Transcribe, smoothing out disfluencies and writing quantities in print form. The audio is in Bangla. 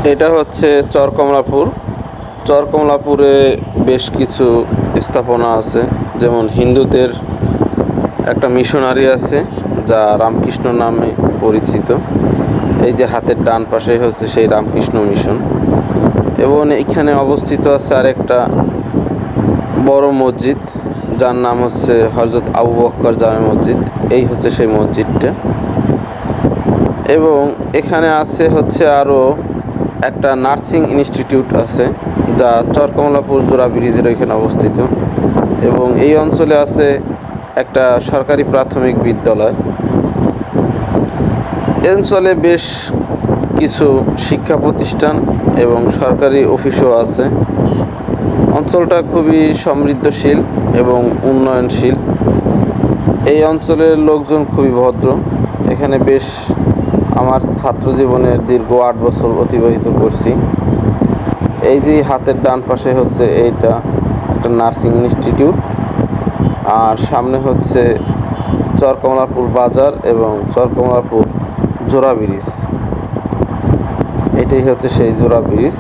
এটা হচ্ছে চরকমলাপুর। চরকমলাপুরে বেশ কিছু স্থাপনা আছে, যেমন হিন্দুদের একটা মিশনারি আছে যা রামকৃষ্ণ নামে পরিচিত। এই যে হাতের ডান পাশে হচ্ছে সেই রামকৃষ্ণ মিশন, এবং এখানে অবস্থিত আছে আরেকটা বড় মসজিদ যার নাম হচ্ছে হজরত আবু বক্কর জামে মসজিদ। এই হচ্ছে সেই মসজিদটা। এবং এখানে আছে হচ্ছে আরও একটা নার্সিং ইনস্টিটিউট আছে যা চরকমলাপুর জোড়া ব্রিজের ওইখানে অবস্থিত। এবং এই অঞ্চলে আছে একটা সরকারি প্রাথমিক বিদ্যালয়। এই অঞ্চলে বেশ কিছু শিক্ষা প্রতিষ্ঠান এবং সরকারি অফিসও আছে। অঞ্চলটা খুবই সমৃদ্ধশীল এবং উন্নয়নশীল। এই অঞ্চলের লোকজন খুবই ভদ্র। এখানে বেশ আমার ছাত্র জীবনের দীর্ঘ 8 বছর অতিবাহিত করছি। এই যে হাতের ডান পাশে হচ্ছে এইটা একটা নার্সিং ইনস্টিটিউট, আর সামনে হচ্ছে চরকমলাপুর বাজার এবং চরকমলাপুর জোড়া ব্রিজ। এটাই হচ্ছে সেই জোড়া ব্রিজ।